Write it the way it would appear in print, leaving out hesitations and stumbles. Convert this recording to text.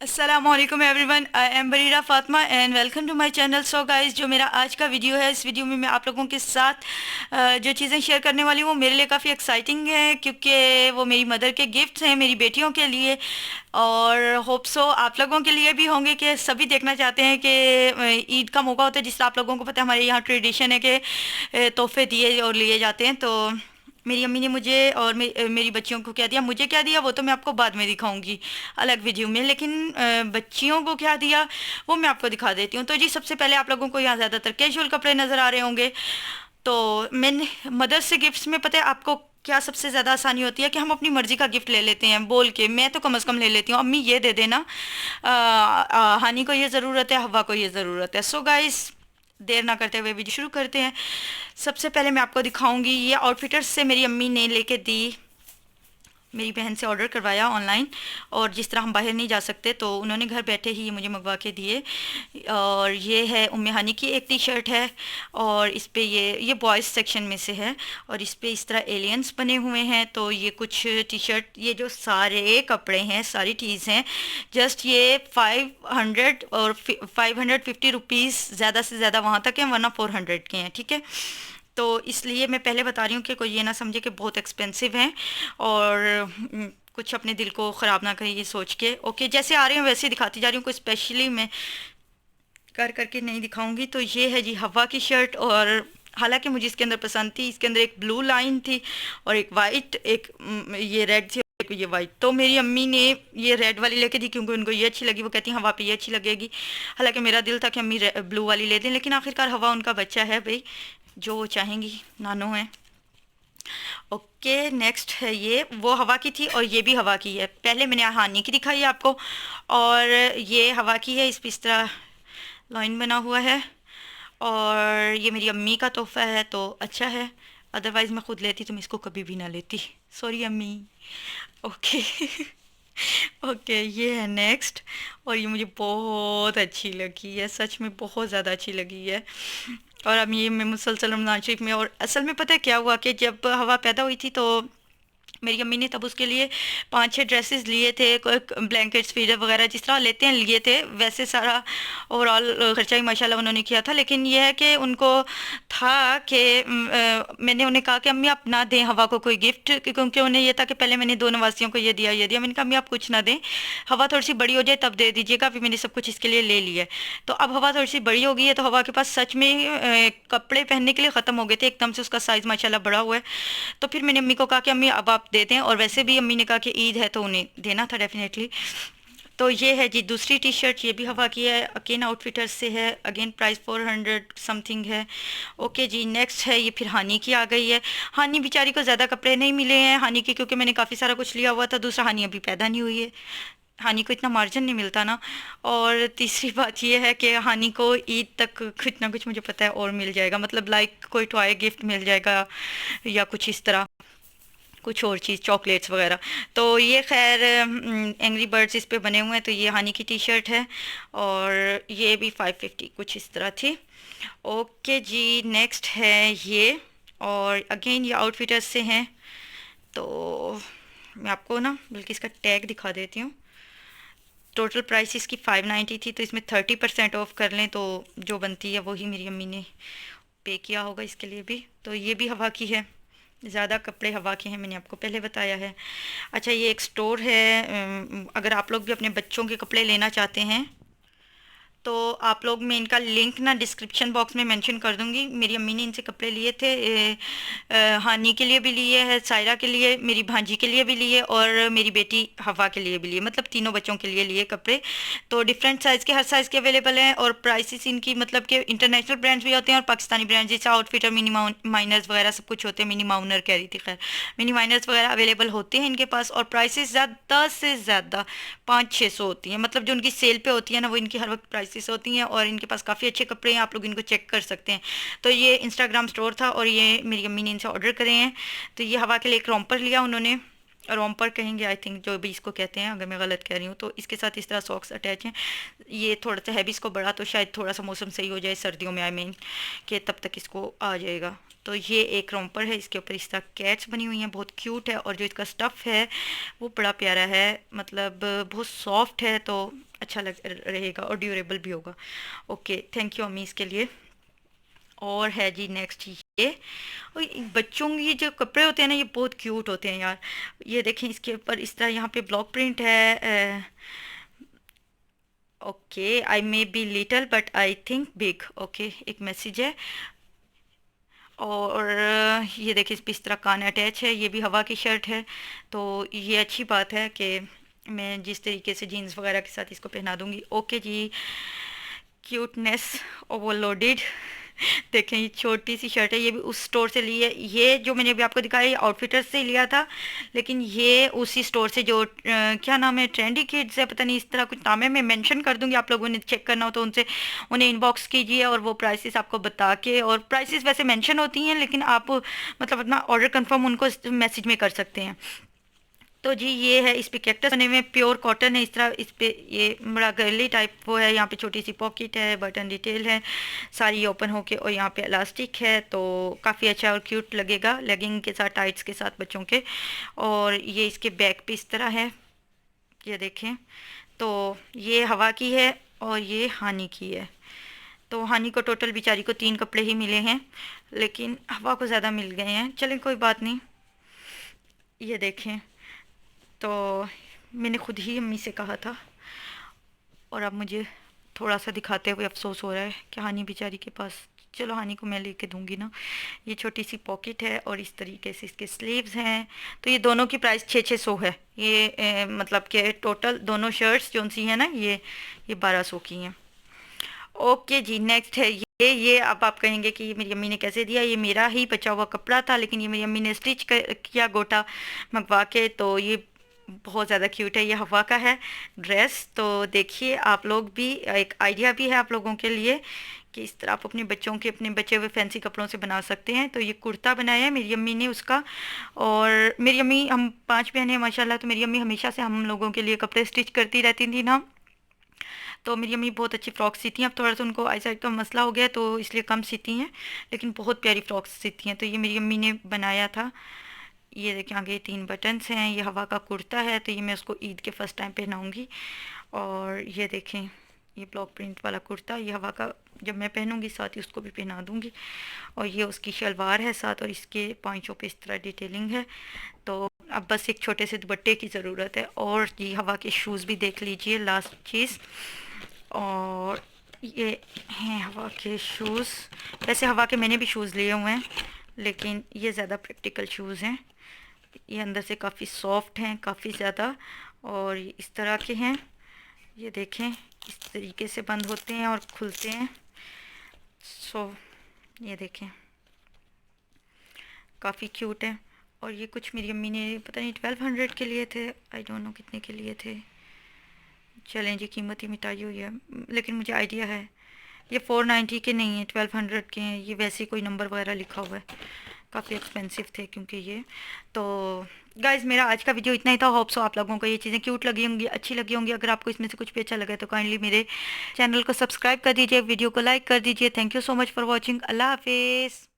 अस्सलामुअलैकुम everyone, I am Bareera Fatima and welcome to my channel. So guys, जो मेरा आज का वीडियो है, इस वीडियो में मैं आप लोगों के साथ जो चीज़ें शेयर करने वाली हूँ वो मेरे लिए काफ़ी एक्साइटिंग है, क्योंकि वो मेरी मदर के गिफ्ट्स हैं मेरी बेटियों के लिए। और होप सो आप लोगों के लिए भी होंगे, कि सभी देखना चाहते हैं कि ईद का मौका होता है, जिससे आप लोगों को पता है हमारे यहाँ ट्रेडिशन है कि तोहफे दिए और लिए जाते हैं। तो मेरी अम्मी ने मुझे और मेरी बच्चियों को क्या दिया, मुझे क्या दिया, वो तो मैं आपको बाद में दिखाऊंगी अलग वीडियो में, लेकिन बच्चियों को क्या दिया वो मैं आपको दिखा देती हूँ। तो जी, सबसे पहले आप लोगों को यहाँ ज़्यादातर कैजुअल कपड़े नज़र आ रहे होंगे। तो मैंने मदर से गिफ्ट्स में, पता है आपको क्या सबसे ज़्यादा आसानी होती है, कि हम अपनी मर्ज़ी का गिफ्ट ले लेते हैं बोल के। मैं तो कम से कम ले लेती हूँ, अम्मी ये दे देना, हानि को ये ज़रूरत है, हवा को ये ज़रूरत है। सो गाइस, देर ना करते हुए वीडियो शुरू करते हैं। सबसे पहले मैं आपको दिखाऊंगी, ये आउटफिटर्स से मेरी अम्मी ने लेके दी, मेरी बहन से ऑर्डर करवाया ऑनलाइन। और जिस तरह हम बाहर नहीं जा सकते, तो उन्होंने घर बैठे ही ये मुझे मंगवा के दिए। और ये है उम्मे हानी की एक टी शर्ट है, और इस पे ये बॉयज़ सेक्शन में से है, और इस पे इस तरह एलियंस बने हुए हैं। तो ये कुछ टी शर्ट, ये जो सारे कपड़े हैं, सारी चीज़ हैं, जस्ट ये 500 और 550 रुपीज़ ज़्यादा से ज़्यादा वहाँ तक हैं, वरना 400 के हैं, ठीक है। तो इसलिए मैं पहले बता रही हूँ कि कोई ये ना समझे कि बहुत एक्सपेंसिव हैं, और कुछ अपने दिल को ख़राब ना करिए ये सोच के। ओके, जैसे आ रही हूँ वैसे ही दिखाती जा रही हूँ, कोई स्पेशली मैं कर करके नहीं दिखाऊंगी। तो ये है जी हवा की शर्ट, और हालांकि मुझे इसके अंदर पसंद थी, इसके अंदर एक ब्लू लाइन थी और एक वाइट, एक ये रेड थी, और एक ये वाइट। तो मेरी अम्मी ने ये रेड वाली लेके दी, क्योंकि उनको ये अच्छी लगी, वो कहती हैं हवा पे ये अच्छी लगेगी। हालांकि मेरा दिल था कि अम्मी ब्लू वाली ले दें, लेकिन आखिरकार हवा उनका बच्चा है भाई, जो वो चाहेंगी, नानो है। ओके, नेक्स्ट है, ये वो हवा की थी और ये भी हवा की है। पहले मैंने हानि की दिखाई आपको, और ये हवा की है। इस पे इस तरह लाइन बना हुआ है, और ये मेरी अम्मी का तोहफा है, तो अच्छा है। अदरवाइज़ मैं खुद लेती तो मैं इसको कभी भी ना लेती, सॉरी अम्मी। ओके। ओके, ये है नेक्स्ट, और ये मुझे बहुत अच्छी लगी है, सच में बहुत ज़्यादा अच्छी लगी है। और अब ये मैं मुसलसल रमज़ान शरीफ में, और असल में पता है क्या हुआ, कि जब हवा पैदा हुई थी, तो मेरी अम्मी ने तब उसके लिए 5-6 ड्रेसेस लिए थे, ब्लैंकेट्स फीडर वगैरह जिस तरह लेते हैं लिए थे, वैसे सारा ओवरऑल खर्चा ही माशाल्लाह उन्होंने किया था। लेकिन यह है कि उनको था कि मैंने उन्हें कहा कि अम्मी आप ना दें हवा को कोई गिफ्ट, क्योंकि उन्हें यह था कि पहले मैंने दो नवासियों को ये दिया। मैंने कहा अम्मी आप कुछ ना दें, हवा थोड़ी सी बड़ी हो जाए तब दे दीजिएगा, अभी मैंने सब कुछ इसके लिए ले लिया है। तो अब हवा थोड़ी सी बड़ी हो गई है, तो हवा के पास सच में कपड़े पहनने के लिए ख़त्म हो गए थे, एकदम से उसका साइज़ माशाल्लाह बड़ा हुआ है। तो फिर मैंने अम्मी को कहा कि अम्मी अब आप दे दें, और वैसे भी अम्मी ने कहा कि ईद है तो उन्हें देना था डेफिनेटली। तो ये है जी दूसरी टी शर्ट, ये भी हवा की है, अगेन आउटफिटर्स से है, अगेन प्राइस 400 समथिंग है। ओके जी, नेक्स्ट है, ये फिर हानि की आ गई है। हानि बेचारी को ज़्यादा कपड़े नहीं मिले हैं हानि के, क्योंकि मैंने काफ़ी सारा कुछ लिया हुआ था। दूसरा, हानि अभी पैदा नहीं हुई है, हानि को इतना मार्जिन नहीं मिलता ना। और तीसरी बात ये है कि हानि को ईद तक कुछ ना कुछ मुझे पता है और मिल जाएगा, मतलब लाइक कोई टॉय गिफ्ट मिल जाएगा, या कुछ इस तरह कुछ और चीज़, चॉकलेट्स वगैरह। तो ये खैर एंग्री बर्ड्स इस पे बने हुए हैं। तो ये हानि की टी शर्ट है, और ये भी 550 कुछ इस तरह थी। ओके जी, नेक्स्ट है ये, और अगेन ये आउटफिटर्स से हैं। तो मैं आपको ना बल्कि इसका टैग दिखा देती हूँ। टोटल प्राइस इसकी 590 थी, तो इसमें 30% ऑफ कर लें तो जो बनती है वही मेरी अम्मी ने पे किया होगा इसके लिए भी। तो ये भी हवा की है, ज़्यादा कपड़े हवा के हैं, मैंने आपको पहले बताया है। अच्छा, ये एक स्टोर है, अगर आप लोग भी अपने बच्चों के कपड़े लेना चाहते हैं, तो आप लोग, मैं इनका लिंक ना डिस्क्रिप्शन बॉक्स में मेंशन कर दूंगी। मेरी अम्मी ने इनसे कपड़े लिए थे, हानि के लिए भी लिए है, सायरा के लिए, मेरी भांजी के लिए भी लिए, और मेरी बेटी हवा के लिए भी लिए, मतलब तीनों बच्चों के लिए लिए कपड़े। तो डिफरेंट साइज़ के, हर साइज़ के अवेलेबल हैं, और प्राइसेस इनकी मतलब कि इंटरनेशनल ब्रांड्स भी होते हैं और पाकिस्तानी ब्रांड, जैसे आउटफिटर, मिनी माइनर्स वगैरह सब कुछ होते हैं। मिनी माउनर कह रही थी, खैर मिनी माइनर्स वगैरह अवेलेबल होते हैं इनके पास, और प्राइसेस ज़्यादा से ज़्यादा 500-600 होती हैं, मतलब जो उनकी सेल पे होती है ना, वो इनकी हर वक्त प्राइसेस होती हैं, और इनके पास काफ़ी अच्छे कपड़े हैं, आप लोग इनको चेक कर सकते हैं। तो ये इंस्टाग्राम स्टोर था, और ये मेरी अम्मी ने इनसे ऑर्डर करे हैं। तो ये हवा के लिए एक रोम्पर लिया उन्होंने, रोम्पर कहेंगे आई थिंक, जो भी इसको कहते हैं, अगर मैं गलत कह रही हूँ। तो इसके साथ इस तरह सॉक्स अटैच हैं। ये थोड़ा सा है भी इसको बड़ा, तो शायद थोड़ा सा मौसम सही हो जाए सर्दियों में, आई मीन कि तब तक इसको आ जाएगा। तो ये एक रोम्पर है, इसके ऊपर इस तरह कैट्स बनी हुई हैं, बहुत क्यूट है, और जो इसका स्टफ़ है वो बड़ा प्यारा है, मतलब बहुत सॉफ्ट है। तो अच्छा लग रहेगा और ड्यूरेबल भी होगा। ओके, थैंक यू अम्मी इसके लिए। और है जी नेक्स्ट ये, और ये बच्चों की जो कपड़े होते हैं ना, ये बहुत क्यूट होते हैं यार। ये देखें, इसके ऊपर इस तरह यहाँ पे ब्लॉक प्रिंट है। Okay, I may be little but I think big. Okay, एक मैसेज है। और ये देखिए, इस पे इस तरह कान अटैच है, ये भी हवा की शर्ट है। तो ये अच्छी बात है कि मैं जिस तरीके से जीन्स वगैरह के साथ इसको पहना दूंगी। ओके जी, क्यूटनेस ओवरलोडेड। देखें, ये छोटी सी शर्ट है, ये भी उस स्टोर से ली है। ये जो मैंने अभी आपको दिखाया, ये आउटफिटर्स से लिया था, लेकिन ये उसी स्टोर से जो क्या नाम है, ट्रेंडी किड्स है, पता नहीं इस तरह कुछ नाम है। मैं मेंशन कर दूंगी, आप लोगों ने चेक करना हो तो उनसे उन्हें इनबॉक्स कीजिए और वो प्राइसेस आपको बता के, और प्राइसेस वैसे मेंशन होती हैं, लेकिन आप मतलब अपना ऑर्डर कंफर्म उनको मैसेज में कर सकते हैं। तो जी ये है, इस पे कैक्टस बने हुए हैं, प्योर कॉटन है। इस तरह इस पे ये बड़ा गर्ली टाइप वो है, यहाँ पे छोटी सी पॉकेट है, बटन डिटेल है, सारी ओपन होके, और यहाँ पे इलास्टिक है। तो काफ़ी अच्छा और क्यूट लगेगा लेगिंग के साथ, टाइट्स के साथ बच्चों के। और ये इसके बैक पे इस तरह है, ये देखें। तो ये हवा की है और ये हानि की है। तो हानि को टोटल बेचारी को 3 कपड़े ही मिले हैं, लेकिन हवा को ज़्यादा मिल गए हैं। चलें, कोई बात नहीं। ये देखें, तो मैंने खुद ही अम्मी से कहा था, और अब मुझे थोड़ा सा दिखाते हुए अफसोस हो रहा है कि हानि बेचारी के पास। चलो, हानि को मैं लेके दूंगी ना। ये छोटी सी पॉकेट है और इस तरीके से इसके स्लीव्स हैं। तो ये दोनों की प्राइस 600 है। ये मतलब कि टोटल दोनों शर्ट्स जो सी हैं ना, ये 1200 की हैं। ओके जी, नेक्स्ट है ये अब आप कहेंगे कि ये मेरी अम्मी ने कैसे दिया। ये मेरा ही बचा हुआ कपड़ा था, लेकिन ये मेरी अम्मी ने स्टिच किया गोटा मंगवा के। तो ये बहुत ज़्यादा क्यूट है, ये हवा का है ड्रेस। तो देखिए, आप लोग भी, एक आइडिया भी है आप लोगों के लिए कि इस तरह आप अपने बच्चों के, अपने बचे हुए फैंसी कपड़ों से बना सकते हैं। तो ये कुर्ता बनाया है मेरी अम्मी ने उसका। और मेरी अम्मी, हम 5 बहनें हैं माशाल्लाह, तो मेरी अम्मी हमेशा से हम लोगों के लिए कपड़े स्टिच करती रहती थी ना। तो मेरी अम्मी बहुत अच्छी फ़्रॉक सीती हैं। अब थोड़ा सा उनको आई साइड का मसला हो गया, तो इसलिए कम सीती हैं, लेकिन बहुत प्यारी फ़्रॉक्स सीती हैं। तो ये मेरी अम्मी ने बनाया था। ये देखिए, आगे 3 बटन्स हैं, ये हवा का कुर्ता है। तो ये मैं उसको ईद के फ़र्स्ट टाइम पहनाऊँगी। और ये देखें, ये ब्लॉक प्रिंट वाला कुर्ता, ये हवा का जब मैं पहनूंगी साथ ही उसको भी पहना दूंगी। और ये उसकी शलवार है साथ, और इसके पांचों पे इस तरह डिटेलिंग है। तो अब बस एक छोटे से दुपट्टे की ज़रूरत है। और ये हवा के शूज़ भी देख लीजिए, लास्ट चीज़। और ये हैं हवा के शूज़। वैसे हवा के मैंने भी शूज़ लिए हुए हैं, लेकिन ये ज़्यादा प्रैक्टिकल शूज़ हैं। ये अंदर से काफ़ी सॉफ्ट हैं, काफ़ी ज़्यादा, और इस तरह के हैं। ये देखें, इस तरीके से बंद होते हैं और खुलते हैं। ये देखें, काफ़ी क्यूट है। और ये कुछ मेरी अम्मी ने पता नहीं 1200 के लिए थे, आई डोंट नो कितने के लिए थे। चलें जी, कीमत ही मिटाई हुई है, लेकिन मुझे आइडिया है ये 490 के नहीं है, 1200 के हैं। ये वैसे कोई नंबर वगैरह लिखा हुआ है, काफ़ी एक्सपेंसिव थे क्योंकि ये। तो गाइज़, मेरा आज का वीडियो इतना ही था। होप सो आप लोगों को ये चीज़ें क्यूट लगी होंगी, अच्छी लगी होंगी। अगर आपको इसमें से कुछ भी अच्छा लगा तो काइंडली मेरे चैनल को सब्सक्राइब कर दीजिए, वीडियो को लाइक कर दीजिए। Thank you so much for watching. अल्लाह हाफिज़।